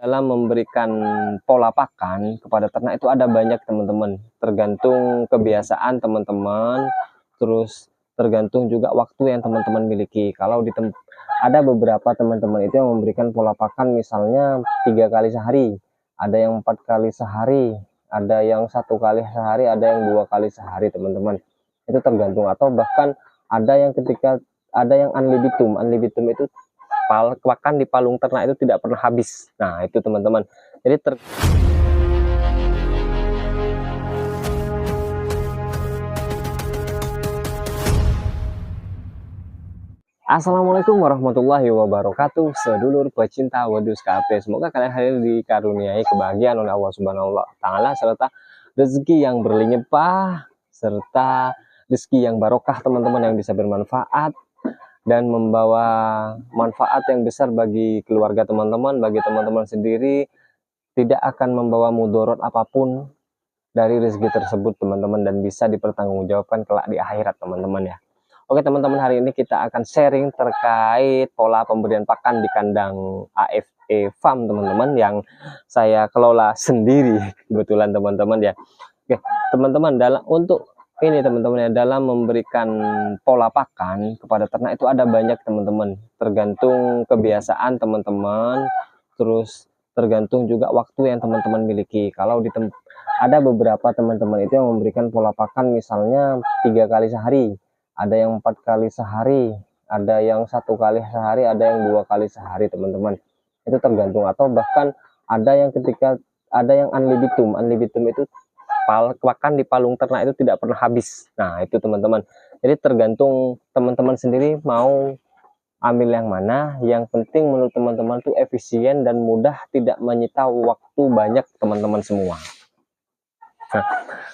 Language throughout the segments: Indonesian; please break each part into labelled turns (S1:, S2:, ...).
S1: Dalam memberikan pola pakan kepada ternak itu ada banyak teman-teman, tergantung kebiasaan teman-teman, terus tergantung juga waktu yang teman-teman miliki. Kalau ada beberapa teman-teman itu yang memberikan pola pakan misalnya 3 kali sehari, ada yang 4 kali sehari, ada yang 1 kali sehari, ada yang 2 kali sehari teman-teman. Itu tergantung, atau bahkan ada yang ada yang unlibitum. Unlibitum itu pakan di palung ternak itu tidak pernah habis. Nah itu teman-teman, jadi Assalamualaikum warahmatullahi wabarakatuh, sedulur pecinta wedus KP. Semoga kalian hari ini dikaruniai kebahagiaan oleh Allah Subhanahu wa Ta'ala, serta rezeki yang berlimpah, serta rezeki yang barokah teman-teman, yang bisa bermanfaat dan membawa manfaat yang besar bagi keluarga teman-teman, bagi teman-teman sendiri. Tidak akan membawa mudorot apapun dari rezeki tersebut teman-teman, dan bisa dipertanggungjawabkan kelak di akhirat teman-teman ya. Oke teman-teman, hari ini kita akan sharing terkait pola pemberian pakan di kandang AFE Farm teman-teman, yang saya kelola sendiri kebetulan teman-teman ya. Oke teman-teman, untuk ini teman-teman ya, dalam memberikan pola pakan kepada ternak itu ada banyak teman-teman, tergantung kebiasaan teman-teman, terus tergantung juga waktu yang teman-teman miliki. Kalau ada beberapa teman-teman itu yang memberikan pola pakan misalnya 3 kali sehari, ada yang 4 kali sehari, ada yang 1 kali sehari, ada yang 2 kali sehari teman-teman. Itu tergantung, atau bahkan ada yang ada yang unlibitum. Unlibitum itu pakan di palung ternak itu tidak pernah habis. Nah itu teman-teman, jadi tergantung teman-teman sendiri mau ambil yang mana. Yang penting menurut teman-teman itu efisien dan mudah, tidak menyita waktu banyak teman-teman semua. Nah,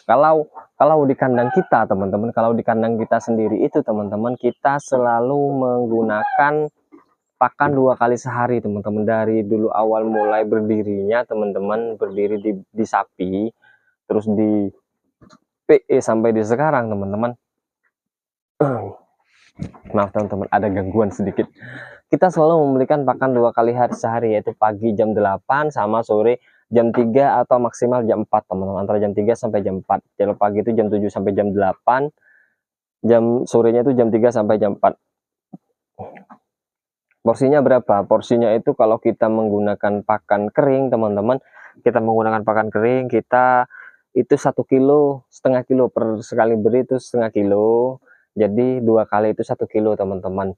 S1: kalau di kandang kita teman-teman, kalau di kandang kita sendiri itu teman-teman, kita selalu menggunakan pakan 2 kali sehari teman-teman. Dari dulu awal mulai berdirinya teman-teman, berdiri di sapi, terus di PE sampai di sekarang teman-teman. Maaf teman-teman, ada gangguan sedikit. Kita selalu memberikan pakan 2 kali sehari, yaitu pagi jam 8 sama sore jam 3 atau maksimal jam 4 teman-teman, antara jam 3 sampai jam 4. Kalau pagi itu jam 7 sampai jam 8, jam sorenya itu jam 3 sampai jam 4. Porsinya berapa? Porsinya itu kalau kita menggunakan pakan kering teman-teman, kita menggunakan pakan kering, kita itu 1,5 kilo per sekali beri, itu setengah kilo. Jadi 2 kali itu 1 kilo teman-teman.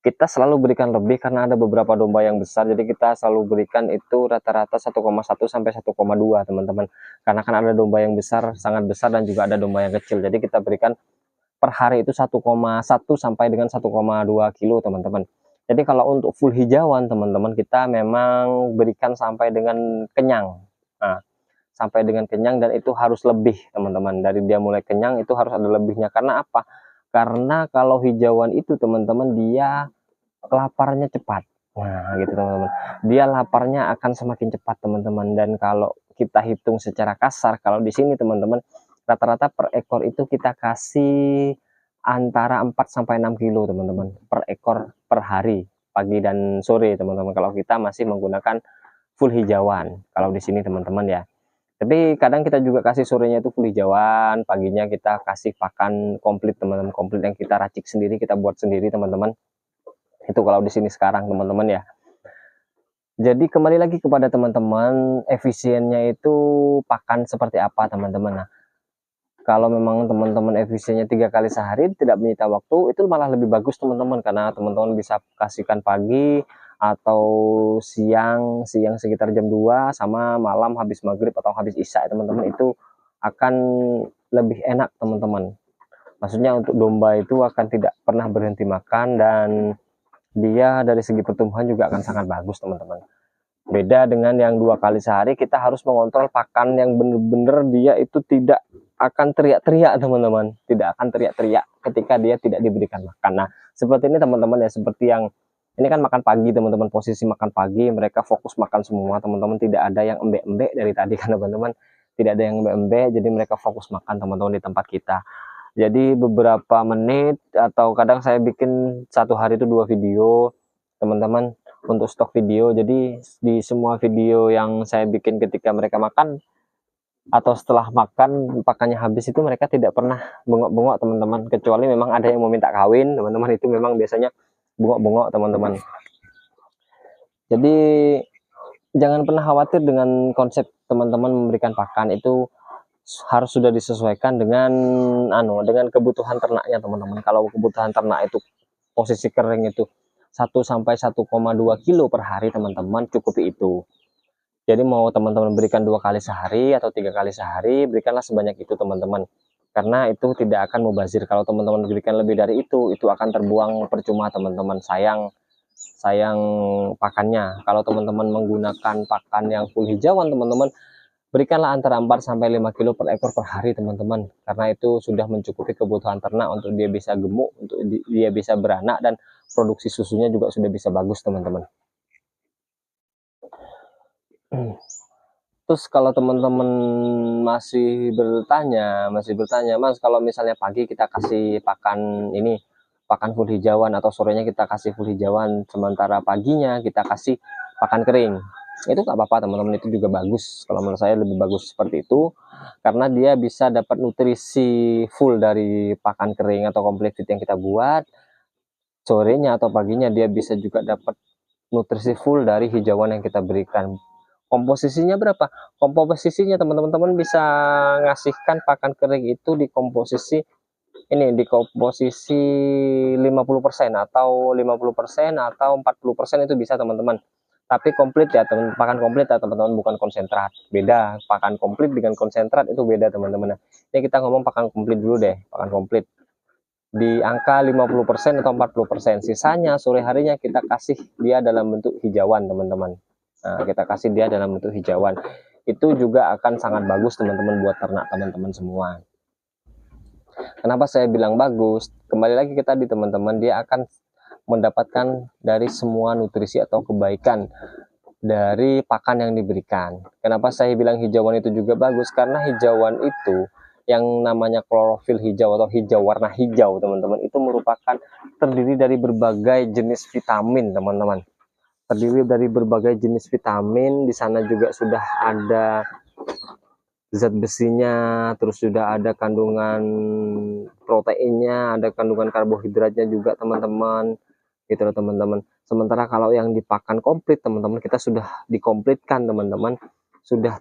S1: Kita selalu berikan lebih karena ada beberapa domba yang besar, jadi kita selalu berikan itu rata-rata 1,1 sampai 1,2 teman-teman. Karena kan ada domba yang besar, sangat besar, dan juga ada domba yang kecil. Jadi kita berikan per hari itu 1,1 sampai dengan 1,2 kilo teman-teman. Jadi kalau untuk full hijauan teman-teman, kita memang berikan sampai dengan kenyang. Nah, sampai dengan kenyang, dan itu harus lebih teman-teman. Dari dia mulai kenyang itu harus ada lebihnya. Karena apa? Karena kalau hijauan itu teman-teman, dia laparnya cepat. Nah gitu teman-teman, dia laparnya akan semakin cepat teman-teman. Dan kalau kita hitung secara kasar, kalau di sini teman-teman, rata-rata per ekor itu kita kasih antara 4 sampai 6 kilo teman-teman per ekor per hari, pagi dan sore teman-teman, kalau kita masih menggunakan full hijauan kalau di sini teman-teman ya. Tapi kadang kita juga kasih sorenya itu full hijauan, paginya kita kasih pakan komplit teman-teman, komplit yang kita racik sendiri, kita buat sendiri teman-teman. Itu kalau di sini sekarang teman-teman ya. Jadi kembali lagi kepada teman-teman, efisiennya itu pakan seperti apa teman-teman. Nah, kalau memang teman-teman efisiennya 3 kali sehari, tidak menyita waktu, itu malah lebih bagus teman-teman, karena teman-teman bisa kasihkan pagi atau siang sekitar jam 2, sama malam habis maghrib atau habis isya teman-teman, itu akan lebih enak teman-teman. Maksudnya untuk domba itu akan tidak pernah berhenti makan, dan dia dari segi pertumbuhan juga akan sangat bagus teman-teman. Beda dengan yang 2 kali sehari, kita harus mengontrol pakan yang benar-benar dia itu tidak akan teriak-teriak teman-teman, tidak akan teriak-teriak ketika dia tidak diberikan makan. Nah seperti ini teman-teman ya, seperti yang ini kan makan pagi teman-teman, posisi makan pagi, mereka fokus makan semua teman-teman, tidak ada yang embek-embek dari tadi kan teman-teman, tidak ada yang embek-embek, jadi mereka fokus makan teman-teman di tempat kita. Jadi beberapa menit, atau kadang saya bikin satu hari itu 2 video teman-teman, untuk stok video. Jadi di semua video yang saya bikin ketika mereka makan atau setelah makan pakannya habis itu mereka tidak pernah bengok-bengok teman-teman, kecuali memang ada yang mau minta kawin teman-teman, itu memang biasanya bengok-bengok teman-teman. Jadi jangan pernah khawatir dengan konsep teman-teman memberikan pakan, itu harus sudah disesuaikan dengan dengan kebutuhan ternaknya teman-teman. Kalau kebutuhan ternak itu posisi kering itu 1 sampai 1,2 kilo per hari teman-teman, cukup itu. Jadi mau teman-teman berikan 2 kali sehari atau 3 kali sehari, berikanlah sebanyak itu teman-teman, karena itu tidak akan mubazir. Kalau teman-teman berikan lebih dari itu akan terbuang percuma teman-teman, sayang pakannya. Kalau teman-teman menggunakan pakan yang full hijauan teman-teman, berikanlah antara 4 sampai 5 kilo per ekor per hari teman-teman, karena itu sudah mencukupi kebutuhan ternak untuk dia bisa gemuk, untuk dia bisa beranak, dan produksi susunya juga sudah bisa bagus teman-teman. Terus kalau teman-teman masih bertanya, Mas, kalau misalnya pagi kita kasih pakan ini, pakan full hijauan, atau sorenya kita kasih full hijauan, sementara paginya kita kasih pakan kering, itu nggak apa-apa teman-teman, itu juga bagus. Kalau menurut saya lebih bagus seperti itu, karena dia bisa dapat nutrisi full dari pakan kering atau komplit feed yang kita buat. Sorenya atau paginya dia bisa juga dapat nutrisi full dari hijauan yang kita berikan. Komposisinya berapa? Komposisinya teman-teman bisa ngasihkan pakan kering itu di komposisi 50% atau 50% atau 40% itu bisa teman-teman. Tapi komplit ya teman, pakan komplit ya teman-teman, bukan konsentrat. Beda, pakan komplit dengan konsentrat itu beda teman-teman. Ini kita ngomong pakan komplit dulu deh, pakan komplit. Di angka 50% atau 40%. Sisanya sore harinya kita kasih dia dalam bentuk hijauan teman-teman. Nah, kita kasih dia dalam bentuk hijauan. Itu juga akan sangat bagus teman-teman buat ternak teman-teman semua. Kenapa saya bilang bagus? Kembali lagi ke tadi teman-teman, dia akan mendapatkan dari semua nutrisi atau kebaikan dari pakan yang diberikan. Kenapa saya bilang hijauan itu juga bagus? Karena hijauan itu yang namanya klorofil hijau atau hijau warna hijau teman-teman, itu merupakan terdiri dari berbagai jenis vitamin teman-teman. Terdiri dari berbagai jenis vitamin, di sana juga sudah ada zat besinya, terus sudah ada kandungan proteinnya, ada kandungan karbohidratnya juga teman-teman, gitu loh teman-teman. Sementara kalau yang dipakan komplit teman-teman, kita sudah dikomplitkan teman-teman, sudah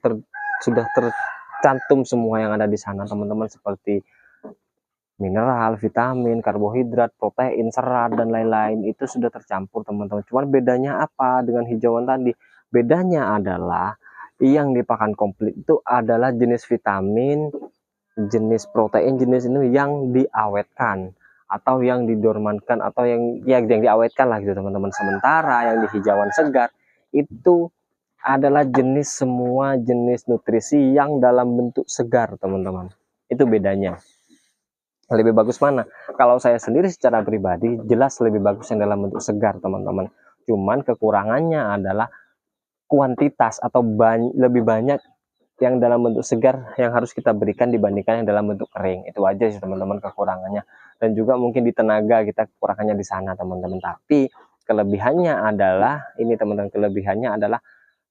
S1: tercantum semua yang ada di sana teman-teman, seperti mineral, vitamin, karbohidrat, protein, serat, dan lain-lain, itu sudah tercampur teman-teman. Cuman bedanya apa dengan hijauan tadi? Bedanya adalah yang dipakan komplit itu adalah jenis vitamin, jenis protein, jenis ini yang diawetkan atau yang didormankan, atau yang diawetkan lah gitu teman-teman. Sementara yang di hijauan segar itu adalah semua jenis nutrisi yang dalam bentuk segar teman-teman. Itu bedanya. Lebih bagus mana? Kalau saya sendiri secara pribadi jelas lebih bagus yang dalam bentuk segar teman-teman. Cuman kekurangannya adalah kuantitas atau lebih banyak yang dalam bentuk segar yang harus kita berikan dibandingkan yang dalam bentuk kering. Itu aja sih teman-teman kekurangannya. Dan juga mungkin di tenaga kita kekurangannya di sana teman-teman. Tapi kelebihannya adalah ini teman-teman, kelebihannya adalah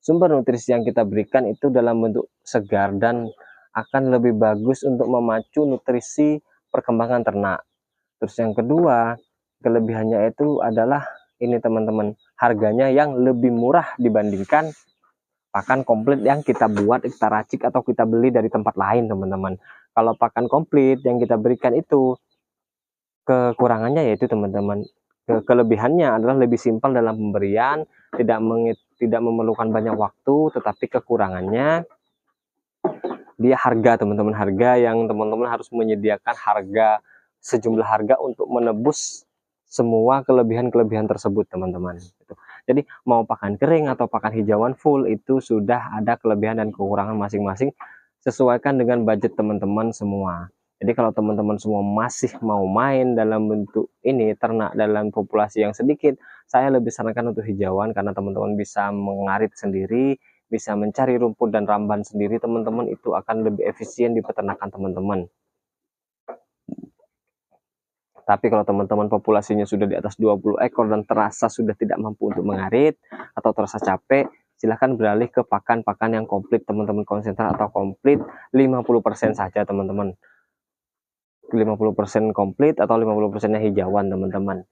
S1: sumber nutrisi yang kita berikan itu dalam bentuk segar dan akan lebih bagus untuk memacu nutrisi perkembangan ternak. Terus yang kedua, kelebihannya itu adalah ini teman-teman, harganya yang lebih murah dibandingkan pakan komplit yang kita buat, kita racik, atau kita beli dari tempat lain teman-teman. Kalau pakan komplit yang kita berikan itu, kekurangannya yaitu teman-teman, kelebihannya adalah lebih simpel dalam pemberian, tidak memerlukan banyak waktu, tetapi kekurangannya dia harga teman-teman, harga yang teman-teman harus menyediakan sejumlah harga untuk menebus semua kelebihan-kelebihan tersebut teman-teman. Jadi mau pakan kering atau pakan hijauan full itu sudah ada kelebihan dan kekurangan masing-masing, sesuaikan dengan budget teman-teman semua. Jadi kalau teman-teman semua masih mau main dalam bentuk ini ternak dalam populasi yang sedikit, saya lebih sarankan untuk hijauan, karena teman-teman bisa mengarit sendiri, bisa mencari rumput dan ramban sendiri teman-teman, itu akan lebih efisien di peternakan teman-teman. Tapi kalau teman-teman populasinya sudah di atas 20 ekor dan terasa sudah tidak mampu untuk mengarit atau terasa capek, silahkan beralih ke pakan-pakan yang komplit teman-teman, konsentrat atau komplit 50% saja teman-teman. 50% komplit atau 50%-nya hijauan teman-teman.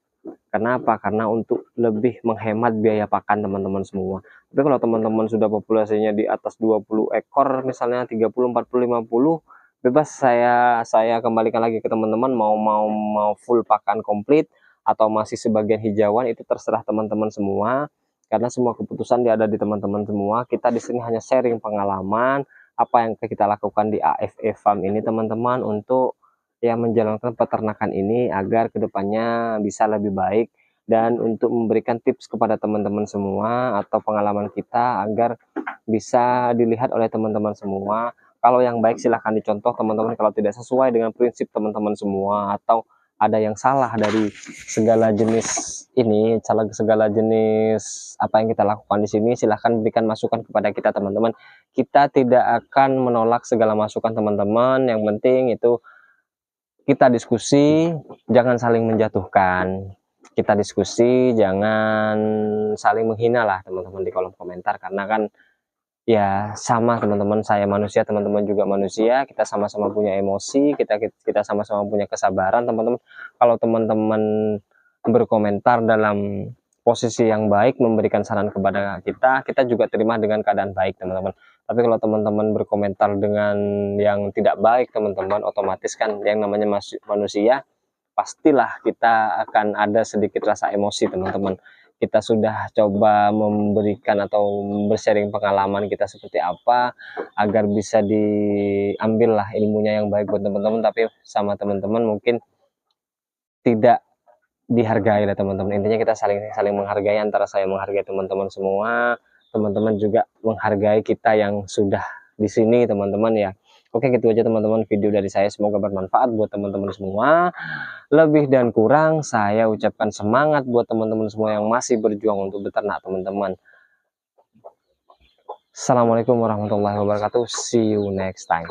S1: Kenapa? Karena untuk lebih menghemat biaya pakan teman-teman semua. Tapi kalau teman-teman sudah populasinya di atas 20 ekor, misalnya 30, 40, 50, bebas saya kembalikan lagi ke teman-teman, mau full pakan komplit atau masih sebagian hijauan, itu terserah teman-teman semua. Karena semua keputusan ada di teman-teman semua. Kita di sini hanya sharing pengalaman apa yang kita lakukan di AFE Farm ini teman-teman, untuk yang menjalankan peternakan ini agar kedepannya bisa lebih baik, dan untuk memberikan tips kepada teman-teman semua atau pengalaman kita agar bisa dilihat oleh teman-teman semua. Kalau yang baik silahkan dicontoh teman-teman, kalau tidak sesuai dengan prinsip teman-teman semua atau ada yang salah dari segala jenis ini, segala jenis apa yang kita lakukan di sini, silahkan berikan masukan kepada kita teman-teman. Kita tidak akan menolak segala masukan teman-teman, yang penting itu kita diskusi, jangan saling menjatuhkan. Kita diskusi, jangan saling menghina lah teman-teman di kolom komentar, karena kan ya sama teman-teman, saya manusia, teman-teman juga manusia, kita sama-sama punya emosi, kita sama-sama punya kesabaran teman-teman. Kalau teman-teman berkomentar dalam posisi yang baik, memberikan saran kepada kita juga terima dengan keadaan baik teman-teman. Tapi kalau teman-teman berkomentar dengan yang tidak baik teman-teman, otomatis kan yang namanya manusia, pastilah kita akan ada sedikit rasa emosi teman-teman. Kita sudah coba memberikan atau bersharing pengalaman kita seperti apa agar bisa diambil lah ilmunya yang baik buat teman-teman, tapi sama teman-teman mungkin tidak dihargai lah teman-teman. Intinya kita saling menghargai, antara saya menghargai teman-teman semua, teman-teman juga menghargai kita yang sudah di sini teman-teman ya. Oke, gitu aja teman-teman video dari saya, semoga bermanfaat buat teman-teman semua. Lebih dan kurang saya ucapkan semangat buat teman-teman semua yang masih berjuang untuk beternak teman-teman. Assalamualaikum warahmatullahi wabarakatuh, see you next time.